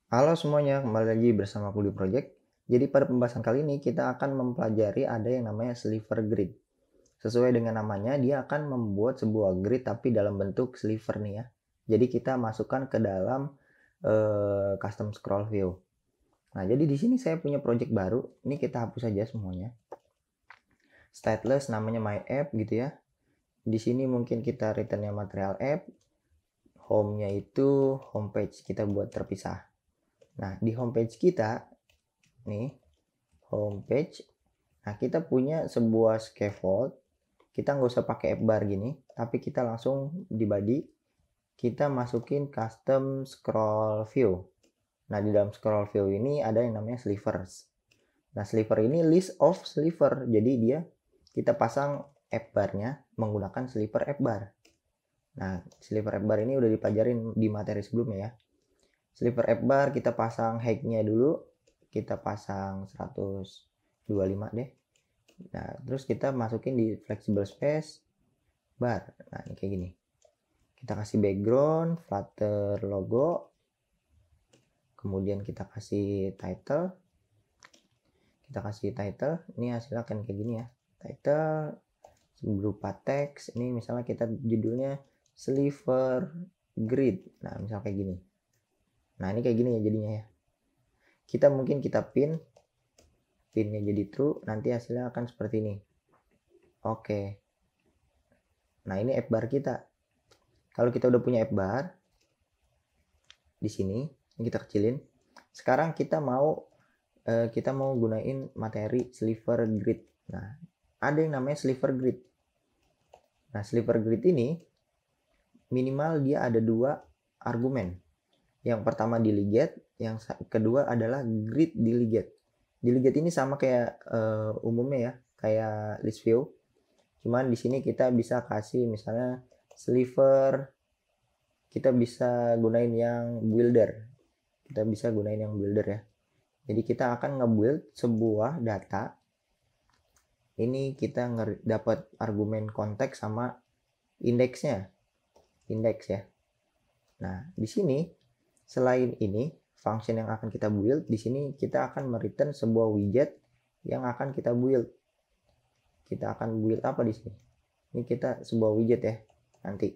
Halo semuanya, kembali lagi bersama aku di Project. Jadi pada pembahasan kali ini kita akan mempelajari ada yang namanya sliver grid. Sesuai dengan namanya, dia akan membuat sebuah grid tapi dalam bentuk sliver nih ya. Jadi kita masukkan ke dalam custom scroll view. Nah, jadi di sini saya punya project baru. Ini kita hapus saja semuanya. Stateless namanya my app gitu ya. Di sini mungkin kita returnnya material app. Home-nya itu homepage, kita buat terpisah. Nah, di homepage kita nih homepage. Nah, kita punya sebuah scaffold. Kita nggak usah pakai app bar gini, tapi kita langsung di body, kita masukin custom scroll view. Nah, di dalam scroll view ini ada yang namanya slivers. Nah, sliver ini list of sliver. Jadi dia kita pasang app barnya menggunakan sliver app bar. Nah, sliver app bar ini udah dipelajarin di materi sebelumnya ya. Sliver app bar kita pasang height-nya dulu. Kita pasang 125 deh. Nah, terus kita masukin di flexible space bar. Nah, ini kayak gini. Kita kasih background, Flutter logo. Kemudian kita kasih title. Kita kasih title. Ini hasilnya akan kayak gini ya. Title berupa teks. Ini misalnya kita judulnya sliver grid. Nah, misalnya kayak gini. Nah, ini kayak gini ya jadinya ya. Kita mungkin kita pinnya jadi true, nanti hasilnya akan seperti ini. Oke. Nah, ini app bar kita. Kalau kita udah punya app bar di sini, ini kita kecilin. Sekarang kita mau gunain materi sliver grid. Nah, ada yang namanya sliver grid. Nah, sliver grid ini minimal dia ada 2 argumen. Yang pertama delegate, yang kedua adalah grid delegate. Delegate ini sama kayak umumnya ya, kayak list view. Cuman di sini kita bisa kasih misalnya sliver, kita bisa gunain yang builder. Kita bisa gunain yang builder ya. Jadi kita akan nge-build sebuah data. Ini kita dapat argumen konteks sama indeksnya. Indeks ya. Nah, di sini selain ini function yang akan kita build, di sini kita akan mereturn sebuah widget yang akan kita build. Kita akan build apa di sini? Ini kita sebuah widget ya nanti.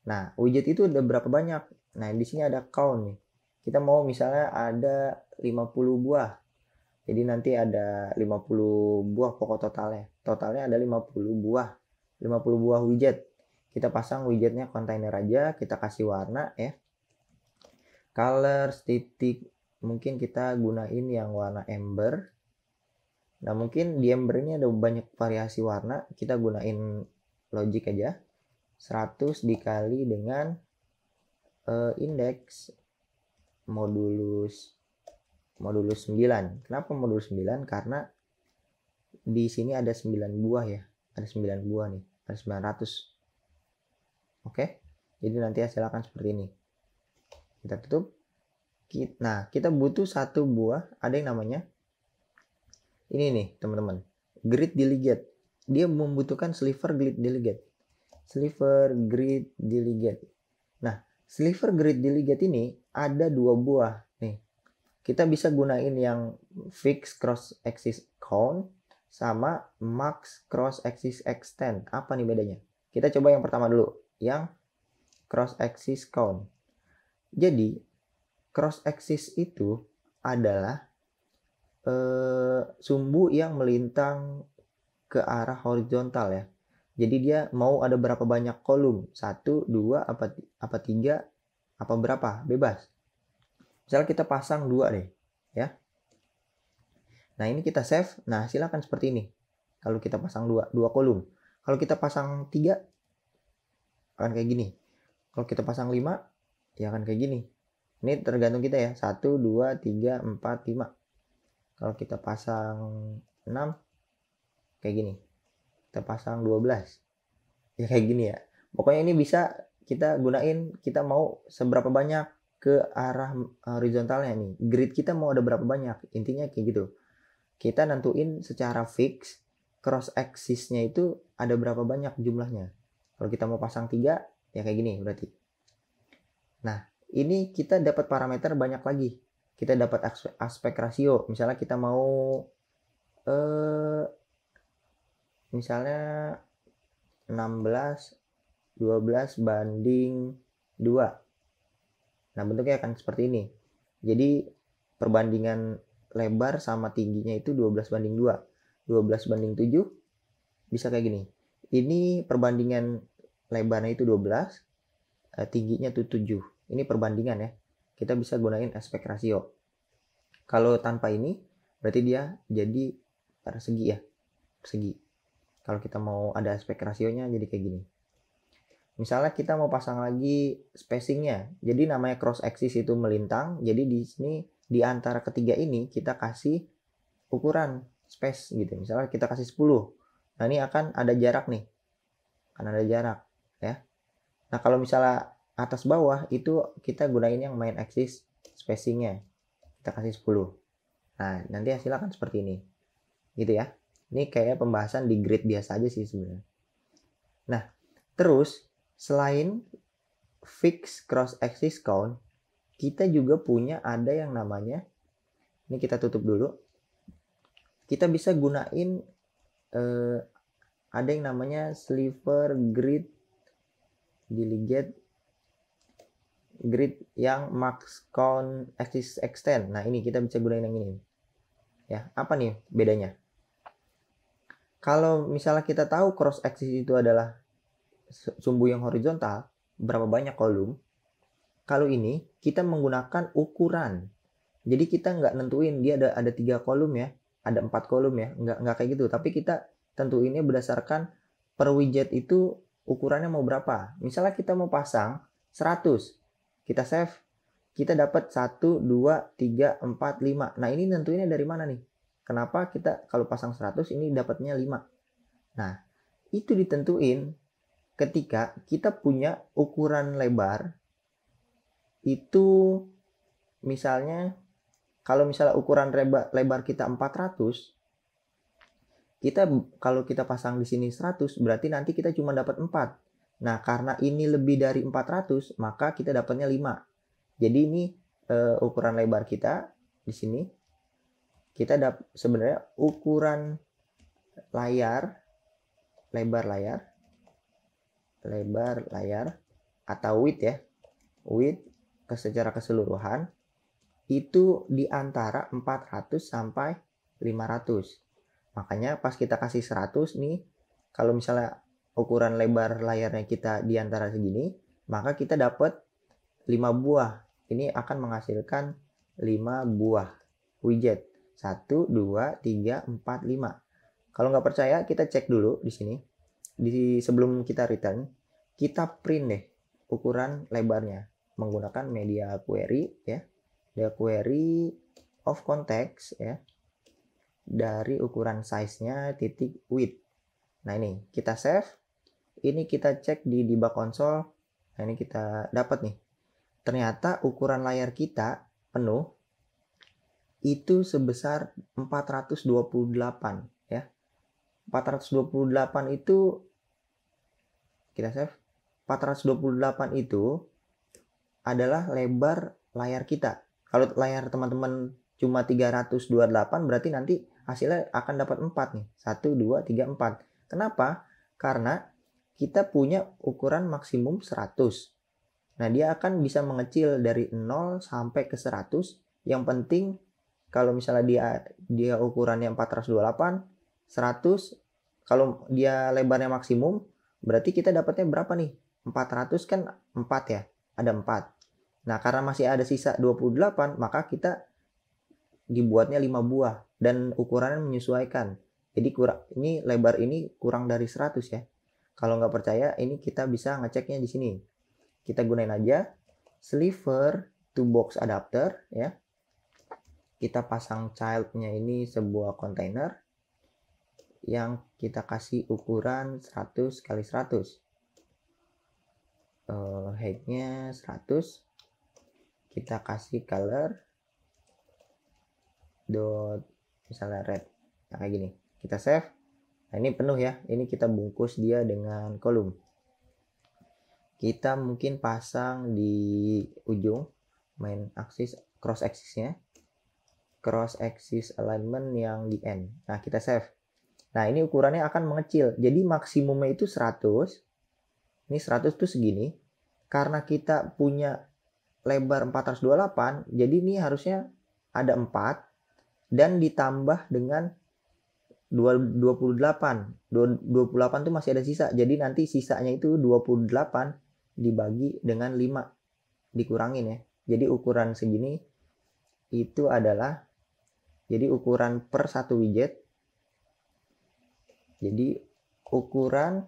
Nah, widget itu ada berapa banyak? Nah, di sini ada count nih. Kita mau misalnya ada 50 buah. Jadi nanti ada 50 buah pokok totalnya. Totalnya ada 50 buah. 50 buah widget. Kita pasang widgetnya kontainer aja, kita kasih warna ya. Colors titik, mungkin kita gunain yang warna amber. Nah, mungkin di amber ini ada banyak variasi warna, kita gunain logic aja. 100 dikali dengan indeks modulus 9. Kenapa modulus 9? Karena di sini ada 9 buah ya. Ada 9 buah nih. Ada 900. Oke. Jadi nanti hasil akan seperti ini. Kita tutup. Nah, kita butuh satu buah. Ada yang namanya ini nih, teman-teman. Grid delegate. Dia membutuhkan sliver grid delegate. Sliver grid delegate. Nah, sliver grid delegate ini ada 2 buah nih. Kita bisa gunain yang fix cross axis count sama max cross axis extend. Apa nih bedanya? Kita coba yang pertama dulu, yang cross axis count. Jadi cross axis itu adalah sumbu yang melintang ke arah horizontal ya. Jadi dia mau ada berapa banyak kolom? 1, 2, apa 3, apa berapa? Bebas. Misalnya kita pasang 2 deh, ya. Nah, ini kita save. Nah, silakan seperti ini. Kalau kita pasang 2 kolom. Kalau kita pasang 3 akan kayak gini. Kalau kita pasang 5 ya akan kayak gini. Ini tergantung kita ya. 1, 2, 3, 4, 5. Kalau kita pasang 6 kayak gini. Kita pasang 12. Ya kayak gini ya. Pokoknya ini bisa kita gunain, kita mau seberapa banyak ke arah horizontalnya nih. Grid kita mau ada berapa banyak. Intinya kayak gitu. Kita nentuin secara fix cross axis-nya itu ada berapa banyak jumlahnya. Kalau kita mau pasang 3 ya kayak gini berarti. Nah, ini kita dapat parameter banyak lagi. Kita dapat aspek rasio. Misalnya kita mau misalnya 16 12 banding 2. Nah, bentuknya akan seperti ini. Jadi perbandingan lebar sama tingginya itu 12 banding 2. 12 banding 7 bisa kayak gini. Ini perbandingan lebarnya itu 12, tingginya itu 7. Ini perbandingan ya. Kita bisa gunain aspek rasio. Kalau tanpa ini berarti dia jadi persegi ya. Persegi. Kalau kita mau ada aspek rasionya jadi kayak gini. Misalnya kita mau pasang lagi spacingnya. Jadi namanya cross axis itu melintang. Jadi di sini di antara ketiga ini kita kasih ukuran space gitu. Misalnya kita kasih 10. Nah, ini akan ada jarak nih. Akan ada jarak ya. Nah, kalau misalnya atas bawah itu kita gunain yang main axis spacingnya. Kita kasih 10. Nah, nanti hasilnya akan seperti ini. Gitu ya. Ini kayak pembahasan di grid biasa aja sih sebenarnya. Nah, terus selain fix cross axis count, kita juga punya ada yang namanya, ini kita tutup dulu. Kita bisa gunain ada yang namanya sliver grid delegate grid yang max count axis extend. Nah, ini kita bisa gunain yang ini. Ya, apa nih bedanya? Kalau misalnya kita tahu cross axis itu adalah sumbu yang horizontal, berapa banyak kolom. Kalau ini kita menggunakan ukuran. Jadi kita nggak nentuin dia ada 3 kolom ya, ada 4 kolom ya, nggak kayak gitu. Tapi kita tentuinnya berdasarkan per widget itu ukurannya mau berapa. Misalnya kita mau pasang 100, kita save, kita dapat 1, 2, 3, 4, 5. Nah, ini nentuinnya dari mana nih? Kenapa kita kalau pasang 100 ini dapatnya 5? Nah, itu ditentuin ketika kita punya ukuran lebar itu, misalnya kalau misalnya ukuran lebar kita 400, kita kalau kita pasang di sini 100 berarti nanti kita cuma dapat 4. Nah, karena ini lebih dari 400 maka kita dapatnya 5. Jadi ini ukuran lebar kita di sini. Kita sebenarnya ukuran lebar layar atau width ya, width secara keseluruhan itu di antara 400 sampai 500. Makanya pas kita kasih 100 nih, kalau misalnya ukuran lebar layarnya kita di antara segini, maka kita dapat 5 buah. Ini akan menghasilkan 5 buah widget. 1, 2, 3, 4, 5. Kalau nggak percaya, kita cek dulu di sini. Sebelum kita return, kita print deh ukuran lebarnya menggunakan media query ya. Media query of context ya. Dari ukuran size-nya titik width. Nah, ini kita save. Ini kita cek di debug console. Nah, ini kita dapat nih. Ternyata ukuran layar kita penuh itu sebesar 428 ya. 428 itu kita save. 428 itu adalah lebar layar kita. Kalau layar teman-teman cuma 328 berarti nanti hasilnya akan dapat 4 nih. 1, 2, 3, 4. Kenapa? Karena kita punya ukuran maksimum 100. Nah, dia akan bisa mengecil dari 0 sampai ke 100. Yang penting kalau misalnya dia ukurannya 428, 100, kalau dia lebarnya maksimum, berarti kita dapatnya berapa nih? 400 kan 4 ya, ada 4. Nah, karena masih ada sisa 28, maka kita dibuatnya 5 buah dan ukurannya menyesuaikan. Jadi ini lebar ini kurang dari 100 ya. Kalau nggak percaya, ini kita bisa ngeceknya di sini. Kita gunain aja sliver to box adapter ya. Kita pasang child-nya ini sebuah kontainer yang kita kasih ukuran 100 kali 100. Height-nya 100. Kita kasih color dot misalnya red. Nah, kayak gini. Kita save. Nah, ini penuh ya. Ini kita bungkus dia dengan kolom. kita mungkin pasang di ujung main axis, cross axisnya, cross axis alignment yang di end. Nah, kita save. Nah, ini ukurannya akan mengecil. Jadi maksimumnya itu 100. Ini 100 tuh segini. Karena kita punya lebar 428, jadi ini harusnya ada 4 dan ditambah dengan 28. 28 tuh masih ada sisa. Jadi nanti sisanya itu 28 dibagi dengan 5. Dikurangin ya. Jadi ukuran segini itu adalah, jadi ukuran per satu widget. Jadi ukuran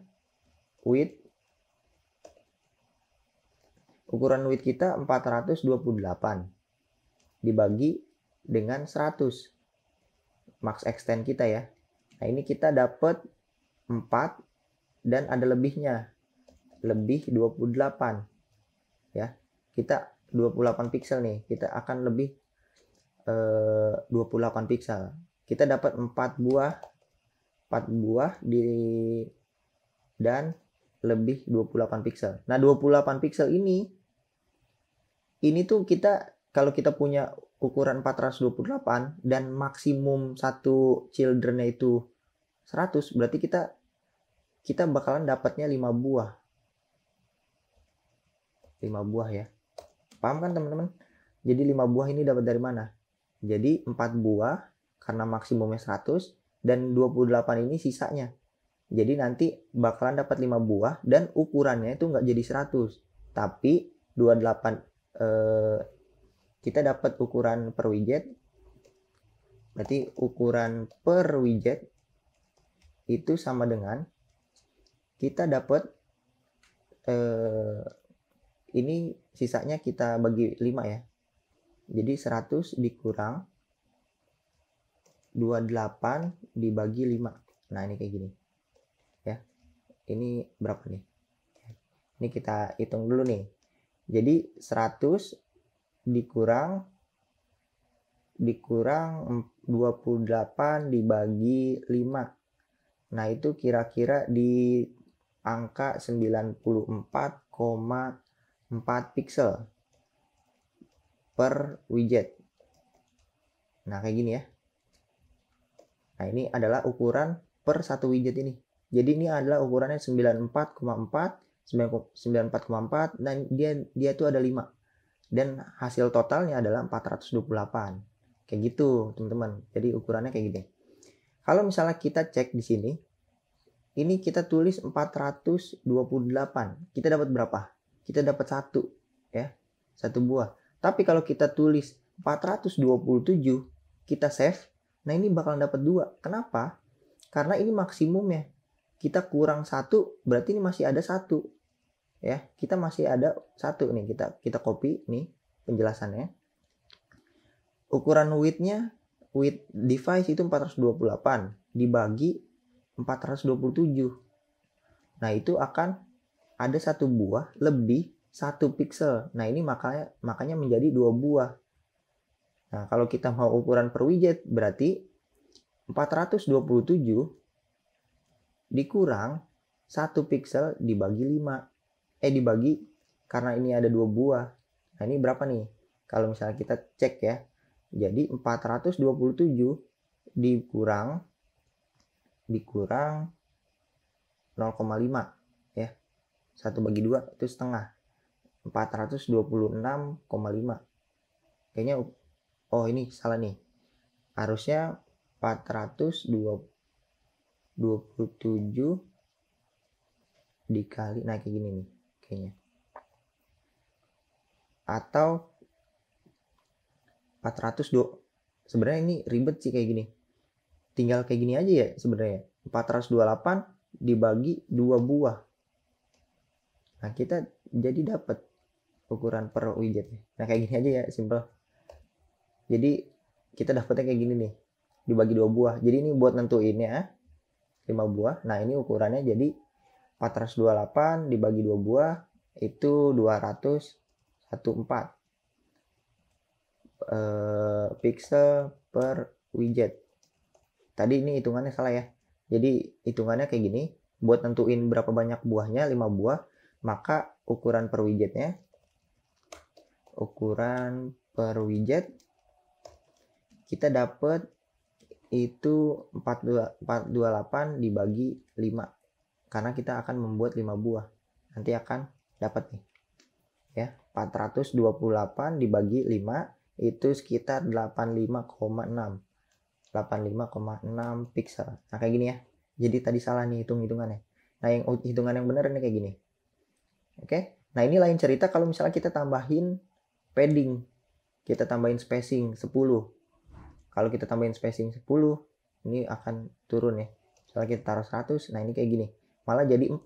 width kita 428 dibagi dengan 100 max extend kita ya. Nah, ini kita dapat 4 dan ada lebihnya, lebih 28 ya. Kita 28 pixel nih, kita akan lebih 28 pixel. Kita dapat 4 buah dan lebih 28 pixel. Nah, 28 pixel ini tuh kita, kalau kita punya ukuran 428 dan maksimum satu children-nya itu 100, berarti kita bakalan dapatnya 5 buah. 5 buah ya. Paham kan teman-teman? Jadi 5 buah ini dapat dari mana? Jadi 4 buah karena maksimumnya 100 dan 28 ini sisanya. Jadi nanti bakalan dapat 5 buah dan ukurannya itu nggak jadi 100. Tapi 28 kita dapat ukuran per widget. Berarti ukuran per widget itu sama dengan kita dapat ini sisanya kita bagi 5 ya. Jadi 100 dikurang 28 dibagi 5. Nah, ini kayak gini. Ya. Ini berapa nih? Ini kita hitung dulu nih. Jadi 100 dikurang 28 dibagi 5. Nah, itu kira-kira di angka 94,4 pixel per widget. Nah, kayak gini ya. Nah, ini adalah ukuran per satu widget ini. Jadi ini adalah ukurannya 94,4 dan dia tuh ada 5. Dan hasil totalnya adalah 428. Kayak gitu, teman-teman. Jadi ukurannya kayak gini. Kalau misalnya kita cek di sini, ini kita tulis 428. Kita dapat berapa? Kita dapat 1 ya. 1 buah. Tapi kalau kita tulis 427, kita save, nah ini bakal dapat 2. Kenapa? Karena ini maksimumnya. Kita kurang 1, berarti ini masih ada 1. Ya, kita masih ada 1 nih. Kita copy nih penjelasannya. Ukuran width-nya, width device itu 428 dibagi 427. Nah, itu akan ada 1 buah lebih 1 pixel. Nah, ini makanya menjadi 2 buah. Nah, kalau kita mau ukuran per widget, berarti 427 dikurang 1 pixel dibagi 5. Dibagi, karena ini ada 2 buah. Nah, ini berapa nih? Kalau misalnya kita cek ya. Jadi 427 dikurang 0,5 ya. 1 bagi 2 itu setengah. 426,5. Kayaknya ini salah nih. Harusnya 427 dikali, nah kayak gini nih kayaknya. Atau 402. Sebenarnya ini ribet sih kayak gini. Tinggal kayak gini aja ya sebenarnya. 428 dibagi 2 buah. Nah, kita jadi dapat ukuran per widgetnya. Nah, kayak gini aja ya, simple. Jadi kita dapatnya kayak gini nih. Dibagi 2 buah. Jadi ini buat nentuinnya 5 buah. Nah, ini ukurannya jadi 428 dibagi 2 buah itu 214 pixel per widget. Tadi ini hitungannya salah ya. Jadi hitungannya kayak gini. Buat nentuin berapa banyak buahnya, 5 buah. maka ukuran per widget kita dapat itu 428 dibagi 5, karena kita akan membuat 5 buah. Nanti akan dapat nih ya, 428 dibagi 5 itu sekitar 85,6 pixel. Nah kayak gini ya. Jadi tadi salah nih hitungannya. Nah yang hitungan yang benar ini kayak gini. Oke. Nah ini lain cerita kalau misalnya kita tambahin padding, kita tambahin spacing 10. Kalau kita tambahin spacing 10, ini akan turun ya. Misalnya kita taruh 100, nah ini kayak gini. Malah jadi 4.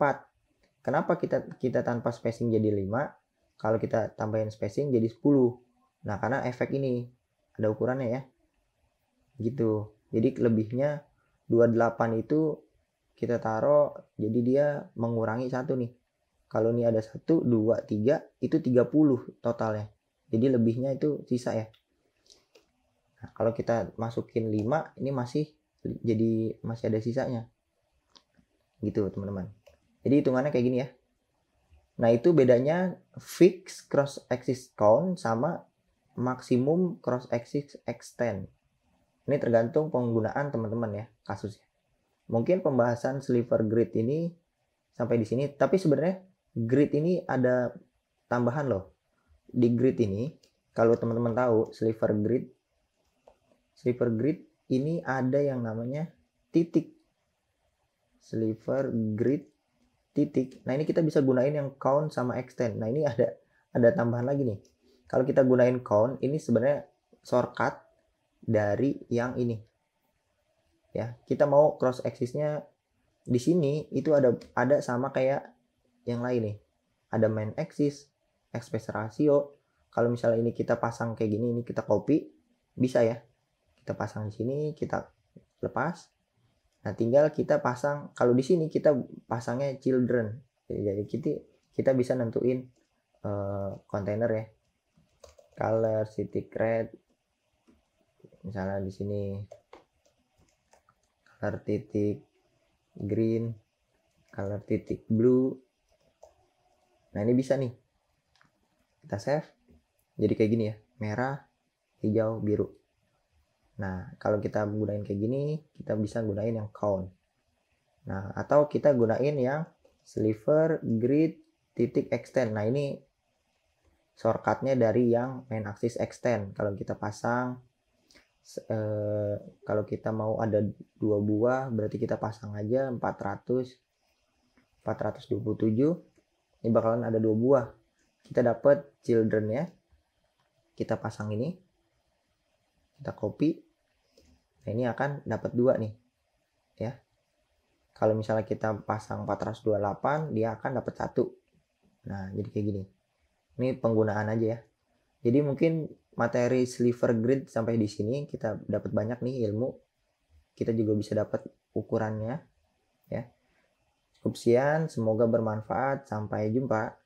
Kenapa kita tanpa spacing jadi 5? Kalau kita tambahin spacing jadi 10. Nah, karena efek ini ada ukurannya ya. Gitu. Jadi lebihnya 28 itu kita taruh, jadi dia mengurangi 1 nih. Kalau ini ada 1, 2, 3, itu 30 totalnya. Jadi lebihnya itu sisa ya. Nah, kalau kita masukin 5, ini masih ada sisanya. Gitu, teman-teman. Jadi hitungannya kayak gini ya. Nah, itu bedanya fix cross axis count sama maksimum cross axis extend. Ini tergantung penggunaan teman-teman ya, kasusnya. Mungkin pembahasan sliver grid ini sampai di sini, tapi sebenarnya grid ini ada tambahan loh. Di grid ini, kalau teman-teman tahu sliver grid ini ada yang namanya titik. Sliver grid titik. Nah, ini kita bisa gunain yang count sama extend. Nah, ini ada tambahan lagi nih. Kalau kita gunain count, ini sebenarnya shortcut dari yang ini. Ya, kita mau cross axis-nya di sini itu ada sama kayak yang lain nih. Ada main axis, aspect ratio. Kalau misalnya ini kita pasang kayak gini, ini kita copy, bisa ya. Kita pasang di sini, kita lepas. Nah, tinggal kita pasang, kalau di sini kita pasangnya children. Jadi kita bisa nentuin kontainer ya. Color titik red. Misalnya di sini color titik green, color titik blue. Nah, ini bisa nih. Kita save. Jadi kayak gini ya, merah, hijau, biru. Nah, kalau kita gunain kayak gini, kita bisa gunain yang count. Nah, atau kita gunain yang sliver grid titik extend. Nah, ini shortcutnya dari yang main axis extend. Kalau kita pasang, kalau kita mau ada 2 buah, berarti kita pasang aja 427. Ini bakalan ada 2 buah. Kita dapat children ya. Kita pasang ini. Kita copy. Nah, ini akan dapat 2 nih. Ya. Kalau misalnya kita pasang 428, dia akan dapat 1. Nah, jadi kayak gini. Ini penggunaan aja ya. Jadi mungkin materi sliver grid sampai di sini kita dapat banyak nih ilmu. Kita juga bisa dapat ukurannya ya. Cukup sekian, semoga bermanfaat. Sampai jumpa.